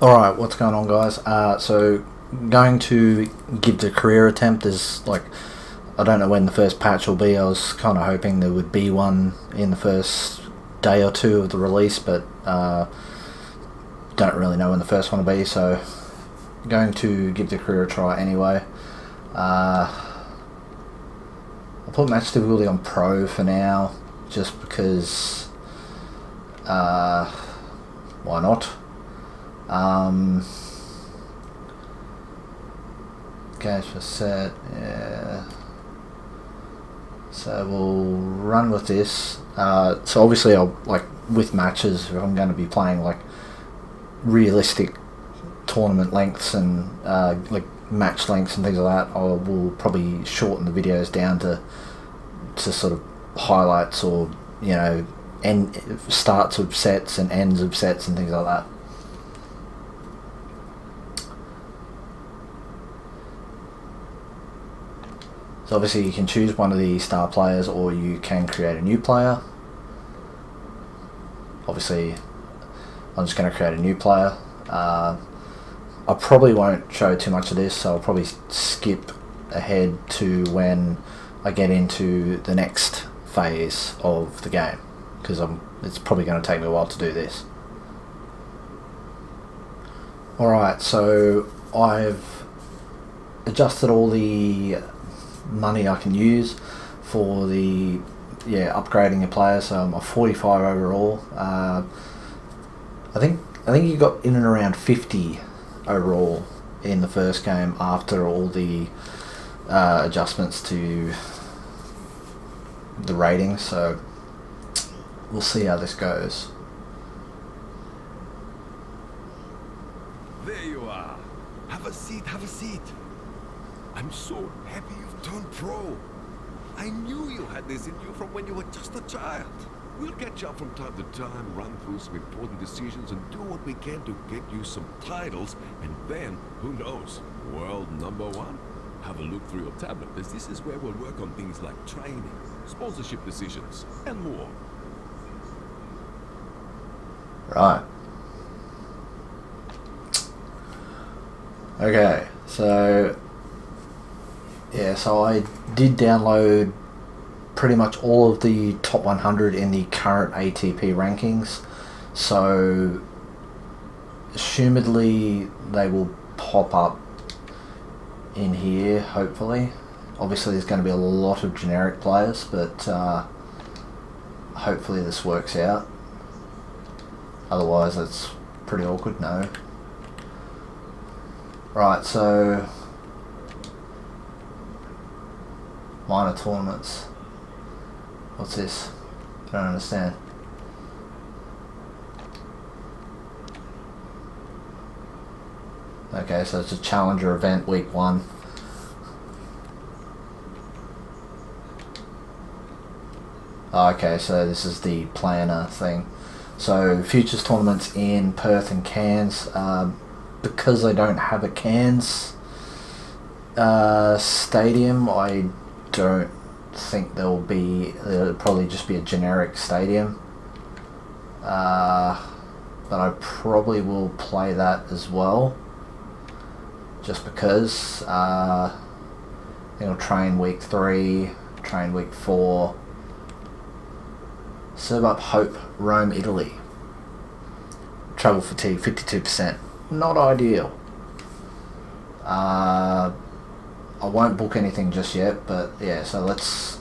Alright, what's going on, guys? So going to give the career attempt is like, I don't know when the first patch will be. I was kind of hoping there would be one in the first day or two of the release, but don't really know when the first one will be, so going to give the career a try anyway. I'll put match difficulty on pro for now, just because why not? Games for set, yeah. So we'll run with this. So obviously, I'll like with matches, if I'm going to be playing like realistic tournament lengths and like match lengths and things like that, I will probably shorten the videos down to sort of highlights, or end starts of sets and ends of sets and things like that. So obviously you can choose one of the star players, or you can create a new player. Obviously I'm just going to create a new player. I probably won't show too much of this, so I'll probably skip ahead to when I get into the next phase of the game, because it's probably going to take me a while to do this. Alright, so I've adjusted all the money I can use for the upgrading your player, so I'm a 45 overall. I think you got in and around 50 overall in the first game after all the adjustments to the ratings, so we'll see how this goes. There you are. Have a seat, have a seat. I'm so happy you've turned pro. I knew you had this in you from when you were just a child. We'll catch up from time to time, run through some important decisions, and do what we can to get you some titles, and then, who knows, world #1? Have a look through your tablet, as this is where we'll work on things like training, sponsorship decisions, and more. Right. Okay, so so I did download pretty much all of the top 100 in the current ATP rankings, so assumedly they will pop up in here, hopefully. Obviously there's going to be a lot of generic players, but hopefully this works out. Otherwise it's pretty awkward. No. Right, so minor tournaments. What's this? I don't understand. Okay, so it's a challenger event, week 1. Okay, so this is the planner thing. So futures tournaments in Perth and Cairns. Because I don't have a Cairns stadium, I don't think there'll probably just be a generic stadium, but I probably will play that as well, just because I think I'll train week 3, train week 4, serve up Hope, Rome, Italy. Travel fatigue 52%, not ideal. I won't book anything just yet, but yeah, so let's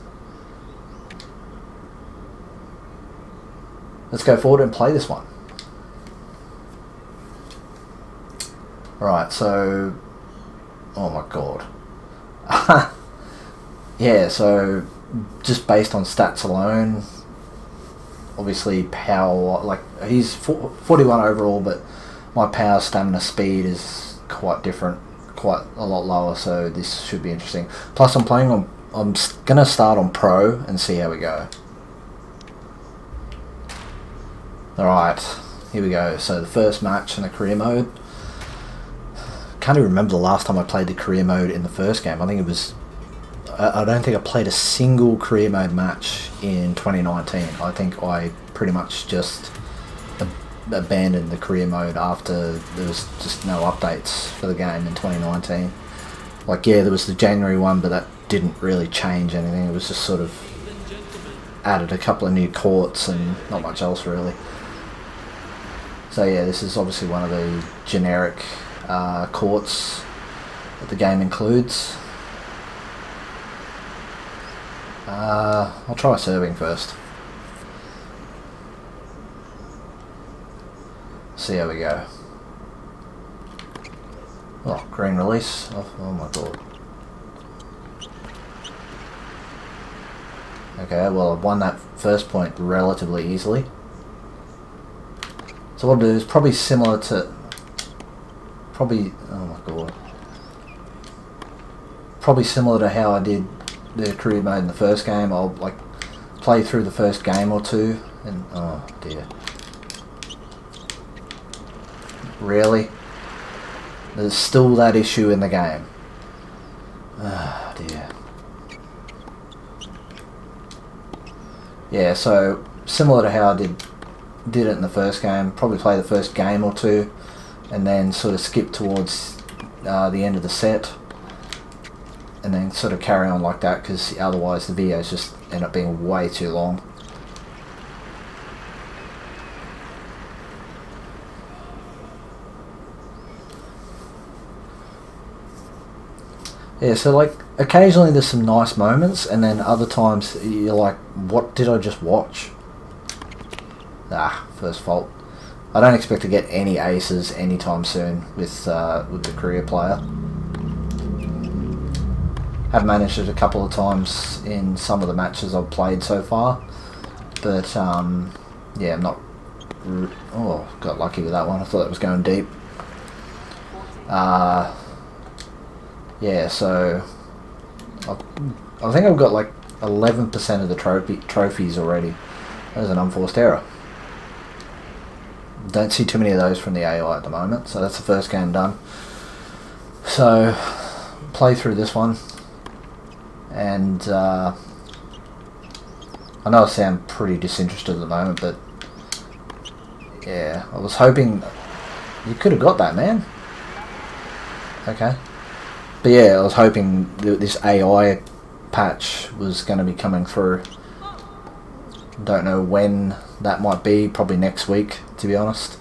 go forward and play this one. Right, so oh my god. Yeah, so just based on stats alone, obviously power, like he's 41 overall, but my power, stamina, speed is quite different, quite a lot lower, so this should be interesting. Plus I'm gonna start on pro and see how we go. Alright, here we go. So the first match in the career mode. Can't even remember the last time I played the career mode in the first game. I think it was, I don't think I played a single career mode match in 2019. I think I pretty much just abandoned the career mode after there was just no updates for the game in 2019. Like, yeah, there was the January one, but that didn't really change anything. It was just sort of added a couple of new courts and not much else really. So yeah, this is obviously one of the generic courts that the game includes. I'll try serving first. See how we go. Oh, green release. Oh my god. Okay, well I've won that first point relatively easily. So what I'll do is probably similar to... oh my god. Probably similar to how I did the career mode in the first game. I'll like play through the first game or two and... oh dear. Really? There's still that issue in the game. Ah, dear. Yeah, so similar to how I did it in the first game. Probably play the first game or two, and then sort of skip towards the end of the set, and then sort of carry on like that, because otherwise the videos just end up being way too long. Yeah, so like occasionally there's some nice moments, and then other times you're like, what did I just watch? First fault. I don't expect to get any aces anytime soon with the career player. Have managed it a couple of times in some of the matches I've played so far, but yeah, I'm not... oh, got lucky with that one. I thought it was going deep. Yeah, so I think I've got like 11% of the trophies already. That was an unforced error. Don't see too many of those from the AI at the moment, so that's the first game done. So play through this one, and I know I sound pretty disinterested at the moment, but yeah, I was hoping you could have got that, man. Okay. But yeah, I was hoping this AI patch was going to be coming through. Don't know when that might be, probably next week, to be honest.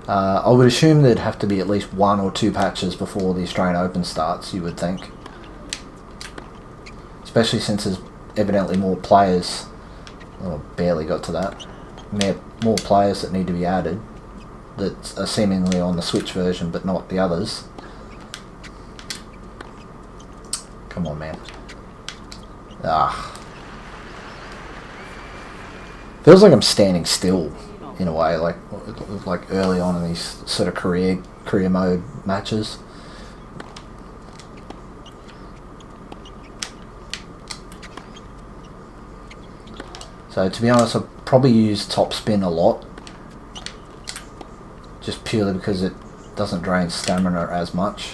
I would assume there'd have to be at least 1 or 2 patches before the Australian Open starts, you would think. Especially since there's evidently more players. Oh, barely got to that. More players that need to be added that are seemingly on the Switch version, but not the others. Come on, man. Feels like I'm standing still in a way, like early on in these sort of career mode matches. So to be honest, I probably use top spin a lot, just purely because it doesn't drain stamina as much.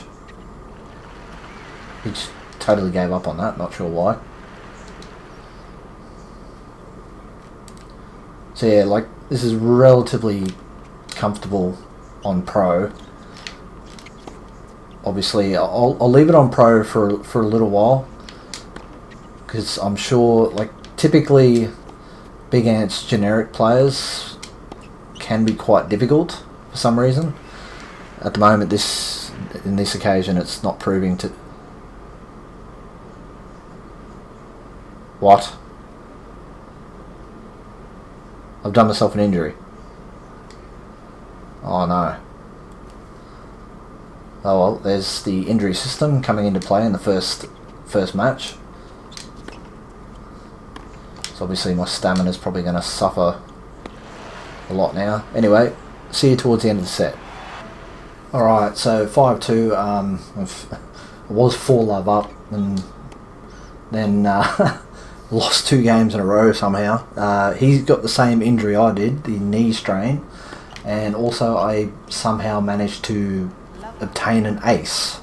Which totally gave up on that, not sure why. So yeah, like this is relatively comfortable on Pro. Obviously, I'll leave it on Pro for a little while, because I'm sure, like, typically Big Ant's generic players can be quite difficult for some reason. At the moment, in this occasion, it's not proving to... What? I've done myself an injury. Oh no. Oh well, there's the injury system coming into play in the first match. So obviously my stamina's probably going to suffer a lot now. Anyway, see you towards the end of the set. Alright, so 5-2, I was 4-love up, and then lost 2 games in a row somehow. He's got the same injury I did, the knee strain, and also I somehow managed to obtain an ace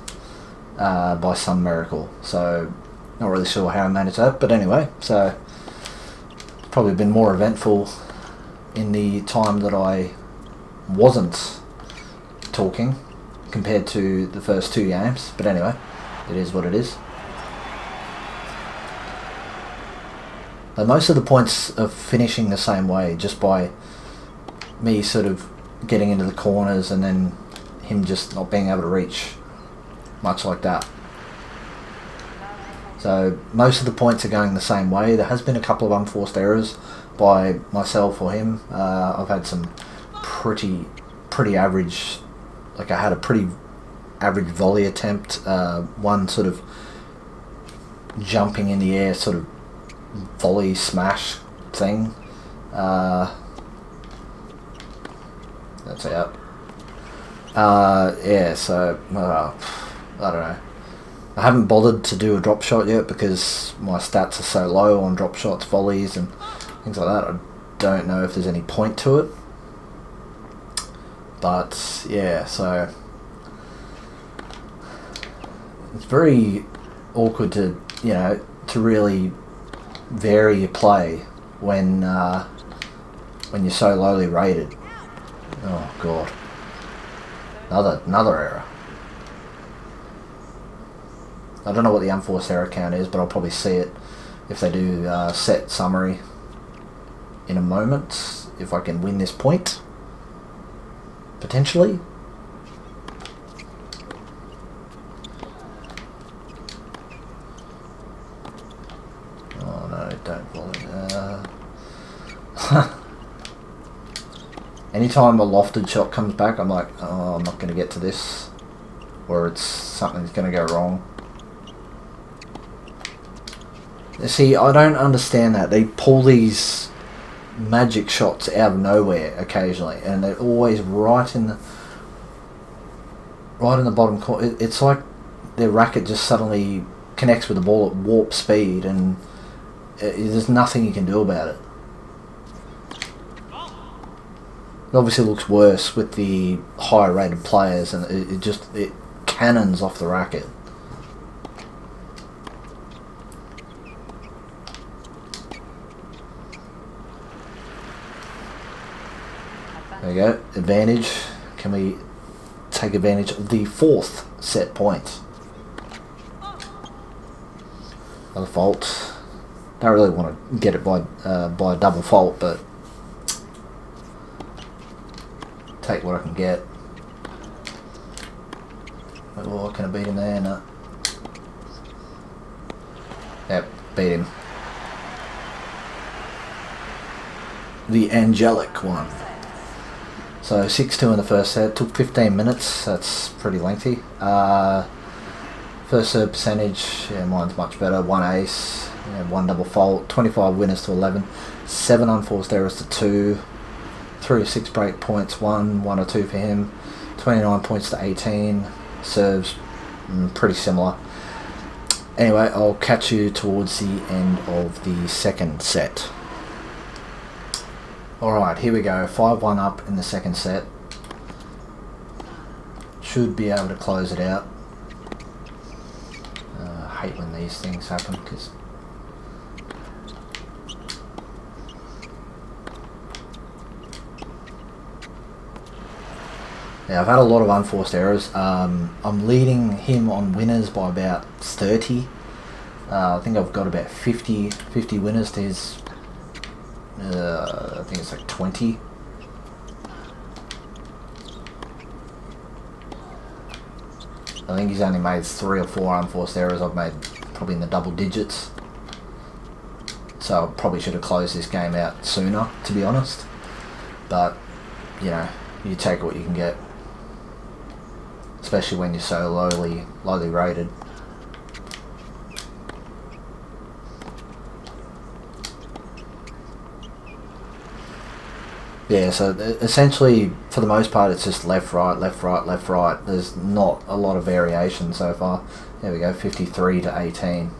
by some miracle. So not really sure how I managed that, but anyway, so it's probably been more eventful in the time that I wasn't talking compared to the first 2 games. But anyway, it is what it is. But most of the points are finishing the same way, just by me sort of getting into the corners and then him just not being able to reach, much like that. So most of the points are going the same way. There has been a couple of unforced errors by myself or him. I've had some pretty average, like I had a pretty average volley attempt, one sort of jumping in the air sort of volley smash thing. That's out. Yeah, so I don't know. I haven't bothered to do a drop shot yet because my stats are so low on drop shots, volleys and things like that. I don't know if there's any point to it. But yeah, so it's very awkward to, you know, to really vary your play when you're so lowly rated. Oh god. Another error. I don't know what the unforced error count is, but I'll probably see it if they do set summary in a moment, if I can win this point. Potentially. Oh no, don't volley. Anytime a lofted shot comes back, I'm like, oh, I'm not going to get to this. Or it's something's going to go wrong. See, I don't understand that. They pull these magic shots out of nowhere occasionally, and they're always right in the bottom corner. It's like their racket just suddenly connects with the ball at warp speed, and there's nothing you can do about it. It obviously looks worse with the higher rated players, and it cannons off the racket. There you go, advantage. Can we take advantage of the 4th set point? Another fault. Don't really want to get it by a double fault, but take what I can get. Oh, can I beat him there? No. Yep, beat him. The angelic one. So 6-2 in the first set. Took 15 minutes. That's pretty lengthy. First serve percentage, yeah, mine's much better. 1 ace, yeah, 1 double fault. 25 winners to 11. 7 unforced errors to 2. 3 or 6 break points. 1 or 2 for him. 29 points to 18. Serves pretty similar. Anyway, I'll catch you towards the end of the second set. Alright, here we go. 5-1 up in the second set. Should be able to close it out. I hate when these things happen because yeah, I've had a lot of unforced errors. I'm leading him on winners by about 30. I think I've got about 50 winners to his I think it's like 20. I think he's only made 3 or 4 unforced errors. I've made probably in the double digits. So I probably should have closed this game out sooner, to be honest. But, you know, you take what you can get. Especially when you're so lowly rated. Yeah, so essentially, for the most part, it's just left, right, left, right, left, right. There's not a lot of variation so far. There we go, 53 to 18.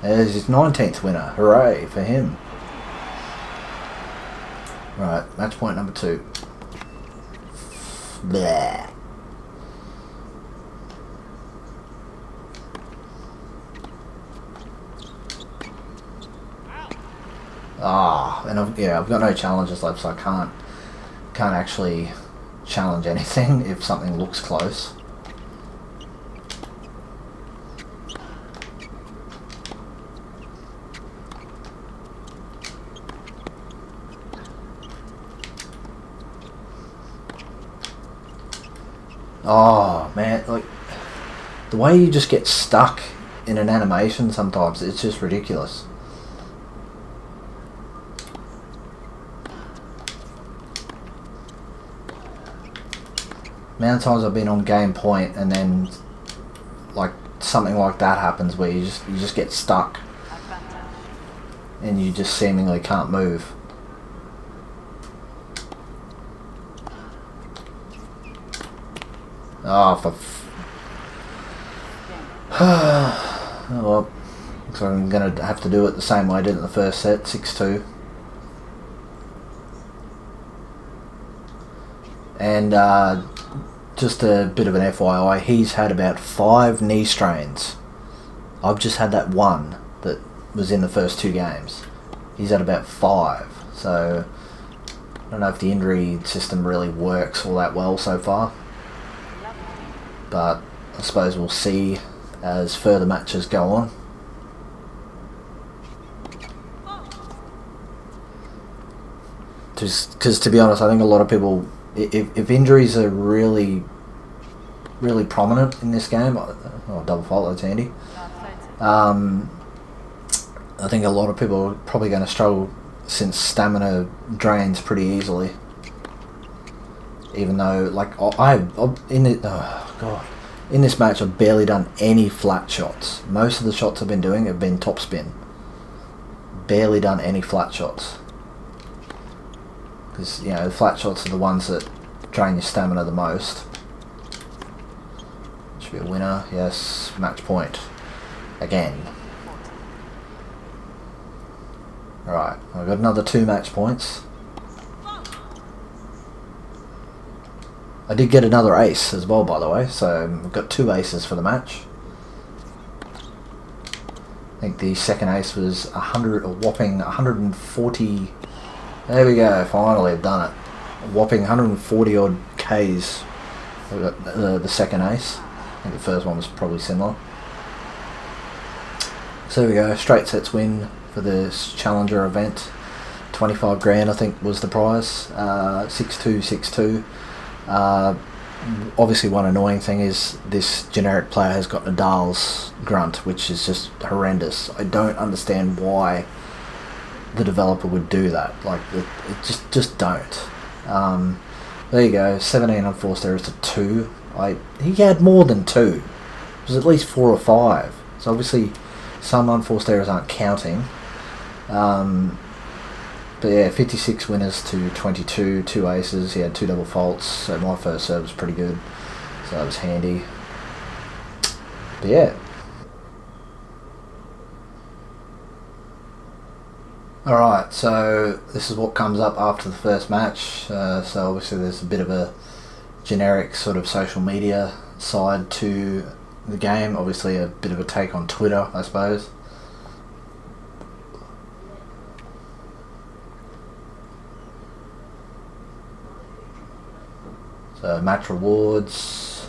There's his 19th winner. Hooray for him. Right, match point number 2. Blah. And I've got no challenges left, so I can't actually challenge anything if something looks close. Oh man, like the way you just get stuck in an animation sometimes, it's just ridiculous. Amount of times I've been on game point and then like something like that happens where you just get stuck and you just seemingly can't move. Oh, oh well, so I'm gonna have to do it the same way I did in the first set, 6-2. And just a bit of an FYI, he's had about 5 knee strains. I've just had that one that was in the first 2 games. He's had about 5, so I don't know if the injury system really works all that well so far. But I suppose we'll see as further matches go on. Just because, to be honest, I think a lot of people, if injuries are really prominent in this game, double fault, that's handy. I think a lot of people are probably going to struggle since stamina drains pretty easily. Even though, like, in this match I've barely done any flat shots. Most of the shots I've been doing have been top spin. Barely done any flat shots. Because, the flat shots are the ones that drain your stamina the most. Should be a winner. Yes, match point. Again. Alright, I've got another 2 match points. I did get another ace as well, by the way, so I've got 2 aces for the match. I think the second ace was a whopping 140. There we go, finally I've done it. A whopping 140 odd Ks. I got the second ace. I think the first one was probably similar. So there we go, straight sets win for this Challenger event. 25 grand I think was the prize. 6-2, 6-2. Obviously one annoying thing is this generic player has got Nadal's grunt, which is just horrendous. I don't understand why the developer would do that. Like, it just don't. There you go, 17 unforced errors to 2. He had more than 2. It was at least 4 or 5. So obviously some unforced errors aren't counting. But yeah, 56 winners to 22, 2 aces. He had 2 double faults, so my first serve was pretty good. So that was handy. But yeah. Alright, so this is what comes up after the first match. So obviously there's a bit of a generic sort of social media side to the game. Obviously a bit of a take on Twitter, I suppose. So match rewards.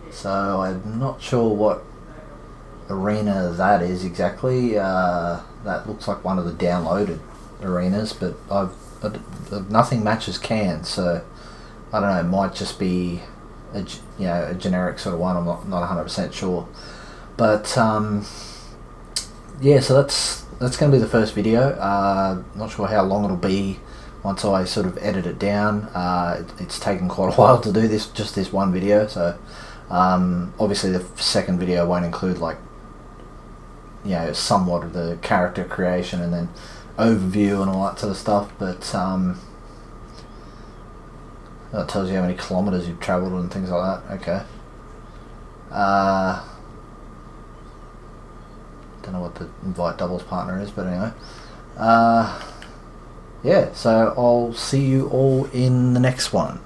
So I'm not sure what arena that is exactly. That looks like one of the downloaded arenas, but nothing matches can. So I don't know. It might just be a generic sort of one. I'm not 100% sure. But yeah. So that's going to be the first video. Not sure how long it'll be once I sort of edit it down. It's taken quite a while to do this one video, so obviously the second video won't include somewhat of the character creation and then overview and all that sort of stuff, but that tells you how many kilometers you've traveled and things like that. Okay. Don't know what the invite doubles partner is, but anyway. Yeah, so I'll see you all in the next one.